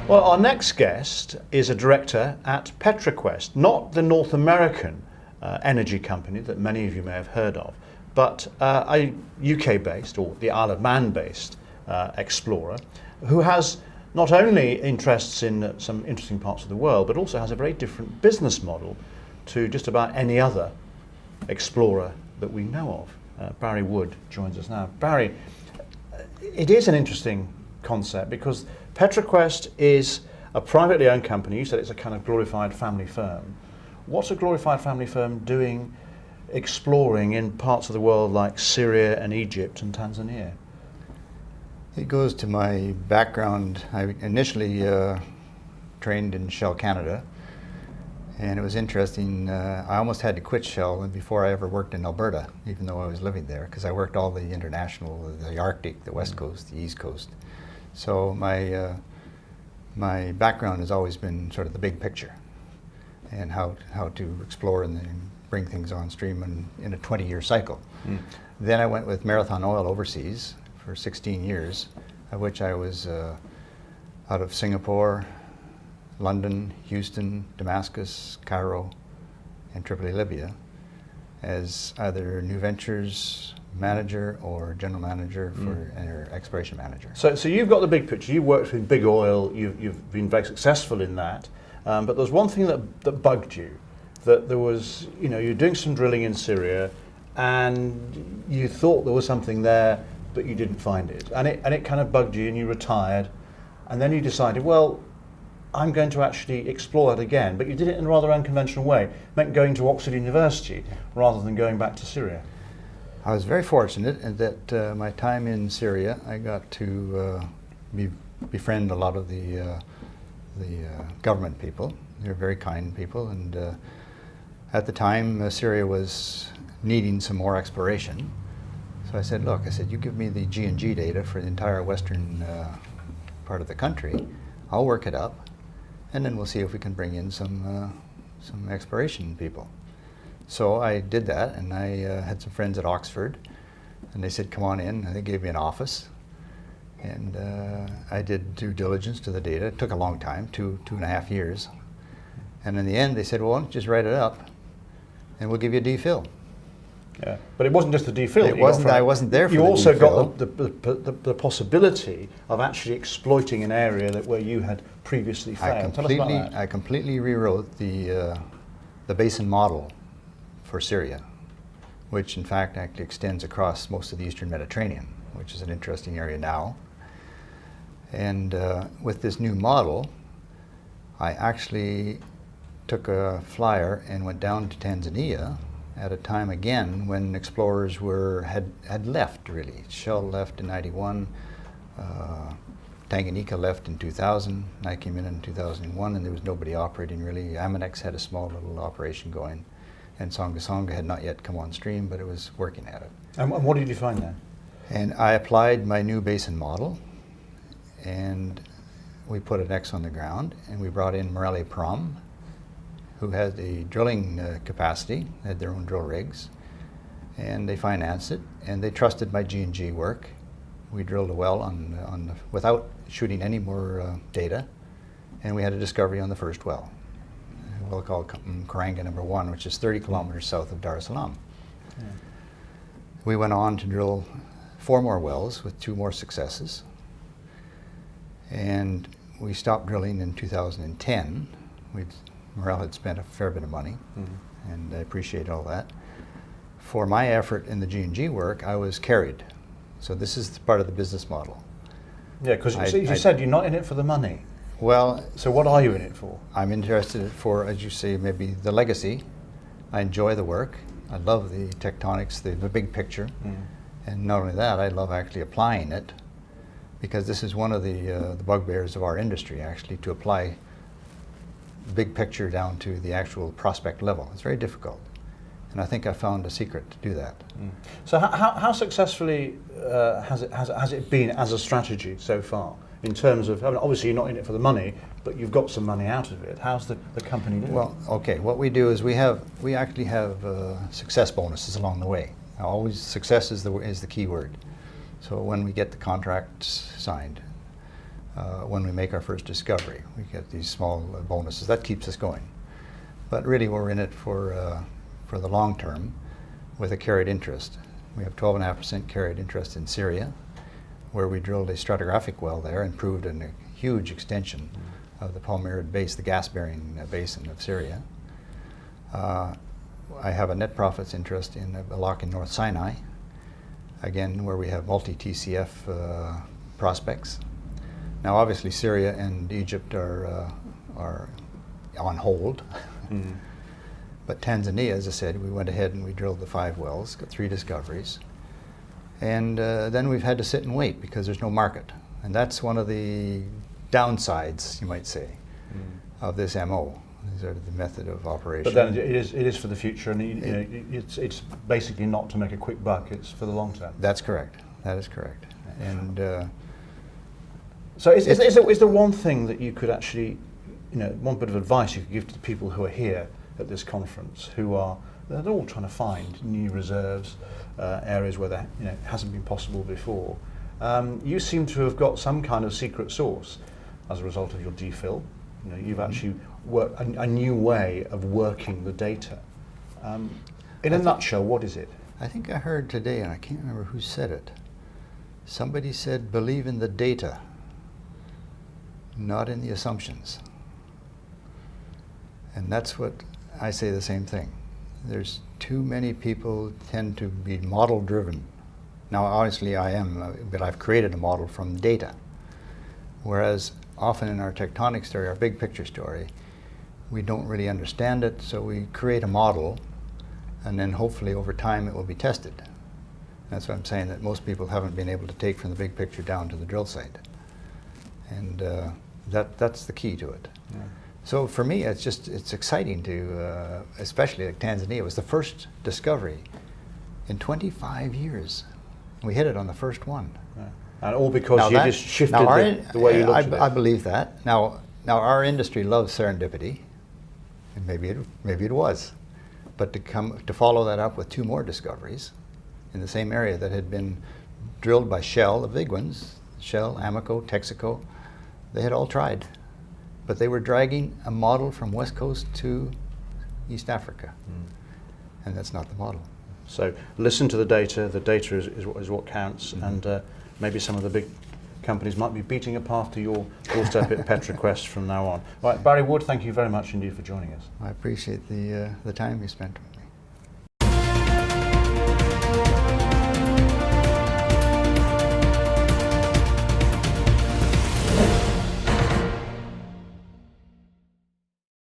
Well, our next guest is a director at PetroQuest, not the North American energy company that many of you may have heard of, but a UK-based, or the Isle of Man-based explorer, who has not only interests in some interesting parts of the world, but also has a very different business model to just about any other explorer that we know of. Barry Wood joins us now. Barry, it is an interesting concept because PetroQuest is a privately owned company. You said it's a kind of glorified family firm. What's a glorified family firm doing exploring in parts of the world like Syria and Egypt and Tanzania? It goes to my background. I initially trained in Shell Canada, and it was interesting. I almost had to quit Shell before I ever worked in Alberta, even though I was living there, because I worked all the international, the Arctic, the West Coast, the East Coast. So my background has always been sort of the big picture and how to explore and bring things on stream in a 20-year cycle. Then I went with Marathon Oil overseas for 16 years, of which I was out of Singapore, London, Houston, Damascus, Cairo, and Tripoli, Libya, as either new ventures manager or general manager or exploration manager. So you've got the big picture. You worked with big oil. You've been very successful in that. But there's one thing that bugged you, that there was, you're doing some drilling in Syria, and you thought there was something there, but you didn't find it, and it kind of bugged you, and you retired, and then you decided, well, I'm going to actually explore it again, but you did it in a rather unconventional way. It meant going to Oxford University rather than going back to Syria. I was very fortunate in that my time in Syria, I got to befriend a lot of the government people. They're very kind people, and at the time Syria was needing some more exploration. So I said, look, you give me the G&G data for the entire western part of the country, I'll work it up, and then we'll see if we can bring in some exploration people. So I did that, and I had some friends at Oxford, and they said, come on in, and they gave me an office. And I did due diligence to the data. It took a long time, two and a half years. And in the end, they said, well, why don't you just write it up, and we'll give you a DPhil. Yeah, but it wasn't just the DPhil. I wasn't there for you the also DPhil. got the possibility of actually exploiting an area where you had previously failed. Tell us about that. I completely rewrote the basin model for Syria, which in fact actually extends across most of the Eastern Mediterranean, which is an interesting area now. And with this new model, I actually took a flyer and went down to Tanzania at a time again when explorers had left, really. Shell left in '91, Tanganyika left in 2000, I came in 2001, and there was nobody operating really. Aminex had a small little operation going, and Songa Songa had not yet come on stream, but it was working at it. And what did you find there? And I applied my new basin model, and we put an X on the ground, and we brought in Morelli Prom, who had the drilling capacity, had their own drill rigs, and they financed it, and they trusted my G&G work. We drilled a well without shooting any more data, and we had a discovery on the first well. A well called Karanga number 1, which is 30 kilometers south of Dar es Salaam. Yeah. We went on to drill 4 more wells with 2 more successes, and we stopped drilling in 2010. Morel had spent a fair bit of money, and I appreciate all that. For my effort in the G&G work, I was carried. So this is part of the business model. Yeah, because you said you're not in it for the money. Well, so what are you in it for? I'm interested for, as you say, maybe the legacy. I enjoy the work. I love the tectonics, the big picture. And not only that, I love actually applying it, because this is one of the bugbears of our industry, actually, to apply the big picture down to the actual prospect level. It's very difficult. And I think I found a secret to do that. So how successfully has it been as a strategy so far? In terms of, I mean, obviously you're not in it for the money, but you've got some money out of it. How's the company doing? Well, okay, what we do is we actually have success bonuses along the way. Now, always success is the key word. So when we get the contracts signed, when we make our first discovery. We get these small bonuses. That keeps us going. But really we're in it for the long term with a carried interest. We have 12.5% carried interest in Syria, where we drilled a stratigraphic well there and proved a huge extension of the Palmyra base, the gas-bearing basin of Syria. I have a net profits interest in a block in North Sinai, again where we have multi-TCF prospects. Now obviously Syria and Egypt are on hold. Mm-hmm. But Tanzania, as I said, we went ahead and we drilled the 5 wells, got 3 discoveries. And then we've had to sit and wait because there's no market. And that's one of the downsides, you might say, of this MO. These are the method of operation. But then it is for the future, and it's basically not to make a quick buck, it's for the long term. That's correct. That is correct. And so is there one thing that you could actually, one bit of advice you could give to the people who are here at this conference, they're all trying to find new reserves, areas where that it hasn't been possible before. You seem to have got some kind of secret sauce as a result of your defill. You've actually worked a new way of working the data. In a nutshell, what is it? I think I heard today, and I can't remember who said it. Somebody said, believe in the data, not in the assumptions. And that's what I say, the same thing. There's too many people tend to be model driven. Now obviously I am, but I've created a model from data. Whereas often in our tectonic story, our big picture story, we don't really understand it, so we create a model and then hopefully over time it will be tested. That's what I'm saying, that most people haven't been able to take from the big picture down to the drill site. And that's the key to it. Yeah. So for me, it's exciting to, especially like Tanzania, it was the first discovery in 25 years. We hit it on the first one. Yeah. And all because you just shifted the way you looked at it. I believe that. Now our industry loves serendipity, and maybe it was, but to follow that up with 2 more discoveries in the same area that had been drilled by Shell, the big ones, Shell, Amoco, Texaco, they had all tried. But they were dragging a model from West Coast to East Africa. And that's not the model. So listen to the data is what counts, and maybe some of the big companies might be beating a path to your doorstep at PetroQuest from now on. Right, Barry Wood, thank you very much indeed for joining us. I appreciate the time you spent.